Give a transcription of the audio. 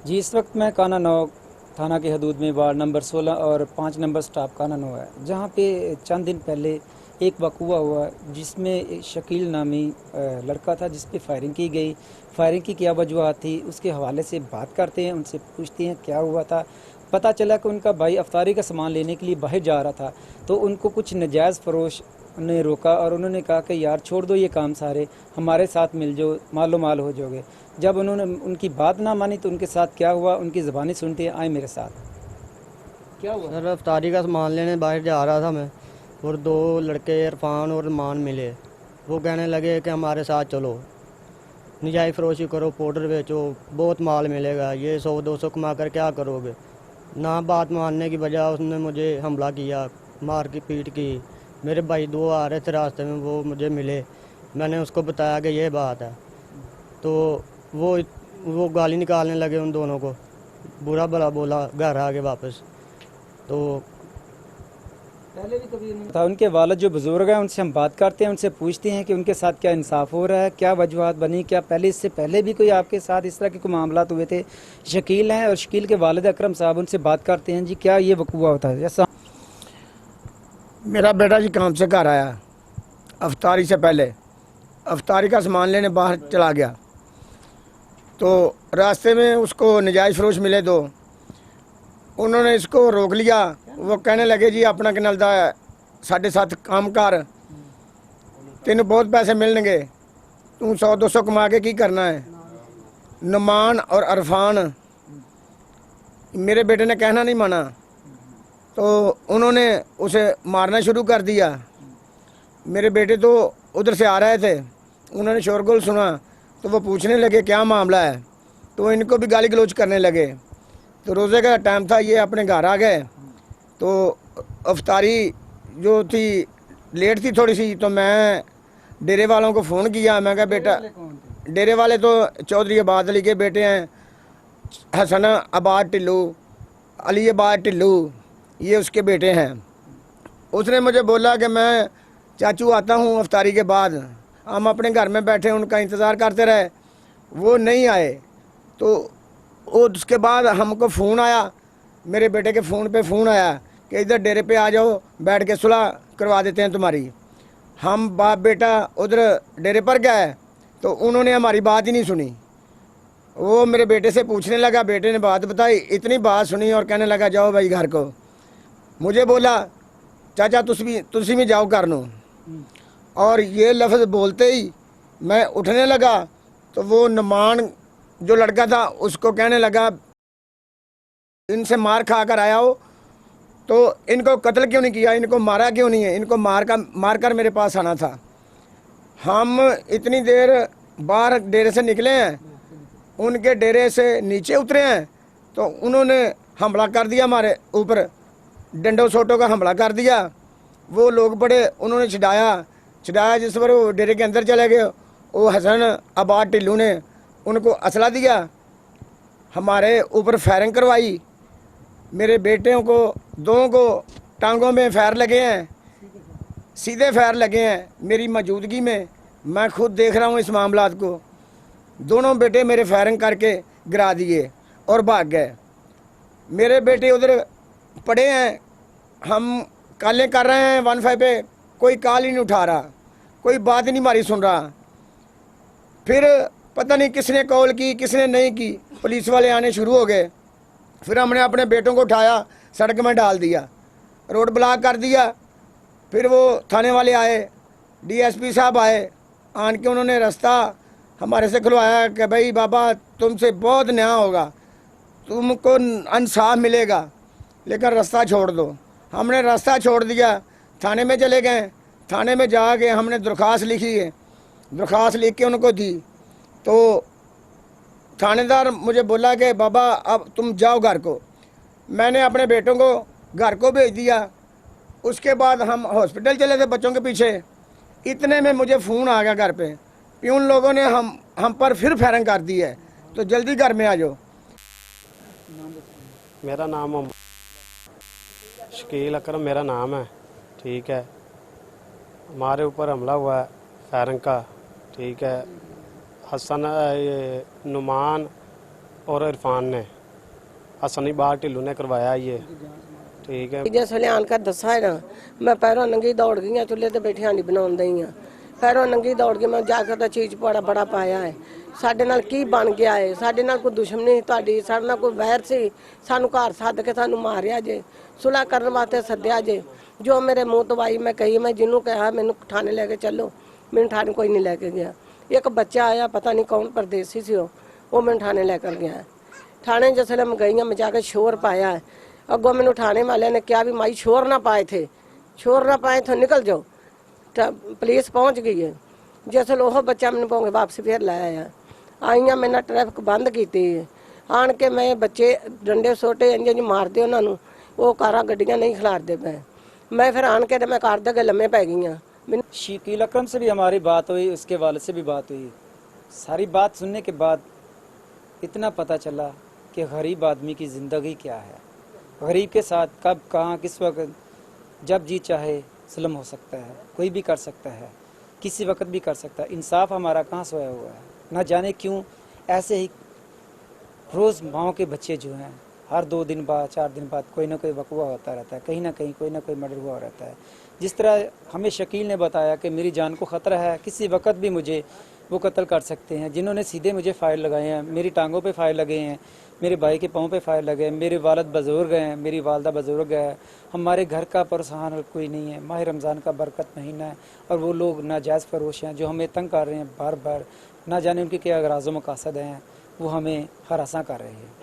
जी, इस वक्त मैं काना नौ थाना की हदूद में वार्ड नंबर 16 और 5 नंबर स्टाफ काना नौ है, जहाँ पे चंद दिन पहले एक वक़ूआ हुआ जिसमें एक शकील नामी लड़का था जिस पे फायरिंग की गई। फायरिंग की क्या वजूहत थी उसके हवाले से बात करते हैं, उनसे पूछते हैं क्या हुआ था। पता चला कि उनका भाई अफ्तारी का सामान लेने के लिए बाहर जा रहा था, तो उनको कुछ नाजायज़ फरोश ने रोका और उन्होंने कहा कि यार छोड़ दो ये काम सारे, हमारे साथ मिल जाओ, मालो माल हो जाओगे। जब उन्होंने उनकी बात ना मानी तो उनके साथ क्या हुआ, उनकी ज़बानी सुनते हैं, आए मेरे साथ। क्या हुआ? सर अफ्तारी का सामान लेने बाहर जा रहा था मैं, और दो लड़के इरफान और मान मिले। वो कहने लगे कि हमारे साथ चलो, नजायज़ फरोशी करो, पाउडर बेचो, बहुत माल मिलेगा, ये 100-200 कमा कर क्या करोगे। ना बात मानने की वजह उसने मुझे हमला किया, मार की पीट की। मेरे भाई दो आ रहे थे रास्ते में, वो मुझे मिले। मैंने उसको बताया कि ये बात है, तो वो गाली निकालने लगे उन दोनों को, बुरा भला बोला घर आके वापस। तो पहले भी कभी उन्होंने था, उनके वालिद जो बुज़ुर्ग हैं उनसे हम बात करते हैं, उनसे पूछते हैं कि उनके साथ क्या इंसाफ हो रहा है, क्या वजूहत बनी, क्या पहले इससे पहले भी कोई आपके साथ इस तरह के कोई मामला हुए थे। शकील हैं और शकील के वालिद अकरम साहब, उनसे बात करते हैं। जी, क्या ये वकूआ होता है जैसा? मेरा बेटा जी काम से घर आया अफ्तारी से पहले, अफ्तारी का सामान लेने बाहर चला गया, तो रास्ते में उसको नजायज़ फरोश मिले दो। उन्होंने इसको रोक लिया। वो कहने लगे जी अपना कनलदा साढ़े साथ काम कर, तेन बहुत पैसे मिलनगे, तू 100-200 कमा के की करना है। नुमान और अरफान, मेरे बेटे ने कहना नहीं माना, तो उन्होंने उसे मारना शुरू कर दिया। मेरे बेटे तो उधर से आ रहे थे, उन्होंने शोरगुल सुना तो वो पूछने लगे क्या मामला है, तो इनको भी गाली गलौज करने लगे। तो रोज़े का टाइम था, ये अपने घर आ गए। तो अफ्तारी जो थी लेट थी थोड़ी सी, तो मैं डेरे वालों को फ़ोन किया। मैं कहा बेटा, डेरे वाले तो चौधरी आबाद अली के बेटे हैं, हसन आबाद टिल्लू, अली आबाद टिल्लू, ये उसके बेटे हैं। उसने मुझे बोला कि मैं चाचू आता हूँ अफ्तारी के बाद। हम अपने घर में बैठे उनका इंतज़ार करते रहे, वो नहीं आए। तो उसके बाद हमको फ़ोन आया, मेरे बेटे के फ़ोन पे फ़ोन आया कि इधर डेरे पे आ जाओ, बैठ के सुलह करवा देते हैं तुम्हारी। हम बाप बेटा उधर डेरे पर गए तो उन्होंने हमारी बात ही नहीं सुनी। वो मेरे बेटे से पूछने लगा, बेटे ने बात बताई, इतनी बात सुनी और कहने लगा जाओ भाई घर को। मुझे बोला चाचा तुसी भी जाओ कर लो, और ये लफ्ज़ बोलते ही मैं उठने लगा तो वो नुमान जो लड़का था उसको कहने लगा इनसे मार खा कर आया हो तो इनको कत्ल क्यों नहीं किया, इनको मारा क्यों नहीं है, इनको मार कर मेरे पास आना था। हम इतनी देर बाहर डेरे से निकले हैं, उनके डेरे से नीचे उतरे हैं, तो उन्होंने हमला कर दिया हमारे ऊपर, डंडों सोटों का हमला कर दिया। वो लोग बड़े उन्होंने छिड़ाया जिस पर वो डेरे के अंदर चले गए। वो हसन आबाद टिल्लू ने उनको असला दिया, हमारे ऊपर फायरिंग करवाई। मेरे बेटियों को दोनों को टांगों में फायर लगे हैं, सीधे फायर लगे हैं मेरी मौजूदगी में। मैं खुद देख रहा हूँ इस मामलात को। दोनों बेटे मेरे फायरिंग करके गिरा दिए और भाग गए। मेरे बेटे उधर पड़े हैं, हम कॉलें कर रहे हैं 15 पे, कोई कॉल ही नहीं उठा रहा, कोई बात ही नहीं हमारी सुन रहा। फिर पता नहीं किसने कॉल की किसने नहीं की, पुलिस वाले आने शुरू हो गए। फिर हमने अपने बेटों को उठाया, सड़क में डाल दिया, रोड ब्लॉक कर दिया। फिर वो थाने वाले आए, डीएसपी साहब आए, आन के उन्होंने रास्ता हमारे से खुलवाया कि भाई बाबा तुमसे बहुत न्याय होगा, तुमको इंसाफ मिलेगा, लेकिन रास्ता छोड़ दो। हमने रास्ता छोड़ दिया, थाने में चले गए। थाने में जाके हमने दरख्वास्त लिखी है, दरख्वास्त लिख के उनको दी। तो थानेदार मुझे बोला कि बाबा अब तुम जाओ घर को। मैंने अपने बेटों को घर को भेज दिया। उसके बाद हम हॉस्पिटल चले थे बच्चों के पीछे, इतने में मुझे फ़ोन आ गया घर पे कि उन लोगों ने हम पर फिर फायरिंग कर दी है, तो जल्दी घर में आ जाओ। मेरा नाम शकील अकरम मेरा नाम है, ठीक है। हमारे ऊपर हमला हुआ है फायरिंग का, ठीक है। हसन ये नुमान और इरफान ने, हसनी बाग ढिल्लू ने करवाया ये। ठीक है। जिस वे आन कर दसा है ना, मैं पैरों नंगी दौड़ गई हाँ, चुल्हे ते बैठी हांडी बनाउण दई हाँ, पैरों नंगी दौड़ गई, मैं जाकर तो चीज पड़ा बड़ा पाया है। ਸਾਡੇ ਨਾਲ ਕੀ ਬਣ ਗਿਆ ਹੈ, ਸਾਡੇ ਨਾਲ ਕੋਈ ਦੁਸ਼ਮਣੀ ਤੁਹਾਡੀ, ਸਾਡੇ ਨਾਲ ਕੋਈ ਵੈਰ ਸੀ, ਸਾਨੂੰ ਘਰ ਸੱਦ ਕੇ ਸਾਨੂੰ ਮਾਰਿਆ ਜੇ, ਸੁਲ੍ਹਾ ਕਰਨ ਵਾਸਤੇ ਸੱਦਿਆ ਜੇ। ਜੋ ਮੇਰੇ ਮੂੰਹ ਤੋਂ ਆਈ ਮੈਂ ਕਹੀ, ਮੈਂ ਜਿਹਨੂੰ ਕਿਹਾ ਮੈਨੂੰ ਥਾਣੇ ਲੈ ਕੇ ਚੱਲੋ, ਮੈਨੂੰ ਥਾਣੇ ਕੋਈ ਨਹੀਂ ਲੈ ਕੇ ਗਿਆ। ਇੱਕ ਬੱਚਾ ਆਇਆ, ਪਤਾ ਨਹੀਂ ਕੌਣ ਪਰਦੇਸੀ ਸੀ, ਉਹ ਮੈਨੂੰ ਥਾਣੇ ਲੈ ਕਰ ਗਿਆ। ਥਾਣੇ ਜਿਸ ਵੇਲੇ ਮੈਂ ਗਈ ਹਾਂ, ਮੈਂ ਜਾ ਕੇ ਸ਼ੋਰ ਪਾਇਆ। ਅੱਗੋਂ ਮੈਨੂੰ ਥਾਣੇ ਵਾਲਿਆਂ ਨੇ ਕਿਹਾ ਵੀ ਮਾਈ ਸ਼ੋਰ ਨਾ ਪਾਏ थे, शोर ना पाए तो निकल जाओ। पुलिस पहुंच गई है। जिस वो बच्चा मैंने भोंगे वापस फिर लाया आईया, मैंने ट्रैफिक बंद की आन के, मैं बच्चे डंडे सोटे इंज मारते उन्होंने, वो कारा गड्डियां नहीं खिलारते पे। मैं फिर आन के मैं कार दे लम्बे पै गई हाँ। शकील अकरम से भी हमारी बात हुई, उसके वालिद से भी बात हुई। सारी बात सुनने के बाद इतना पता चला कि गरीब आदमी की ज़िंदगी क्या है। गरीब के साथ कब कहाँ किस वक्त जब जी चाहे जुल्म हो सकता है, कोई भी कर सकता है, किसी वक्त भी कर सकता है। इंसाफ हमारा कहाँ सोया हुआ है, ना जाने क्यों ऐसे ही रोज़ माओ के बच्चे जो हैं हर 2 दिन बाद 4 दिन बाद कोई ना कोई वकवा होता रहता है, कहीं ना कहीं कोई ना कोई मर्डर हुआ रहता है। जिस तरह हमें शकील ने बताया कि मेरी जान को ख़तरा है, किसी वक्त भी मुझे वो कत्ल कर सकते हैं। जिन्होंने सीधे मुझे फायर लगाए हैं, मेरी टांगों पे फायर लगे हैं, मेरे भाई के पाँव पे फायर लगे हैं, मेरे वालिद बुजुर्ग हैं, मेरी वालदा बुजुर्ग है, हमारे घर का परेशान कोई नहीं है। माह रमज़ान का बरकत महीना है और वो लोग नाजायज़ फरोश हैं जो हमें तंग कर रहे हैं बार बार, ना जाने उनके क्या अगराज़ व मकासद हैं, वो हमें हरासा कर रहे हैं।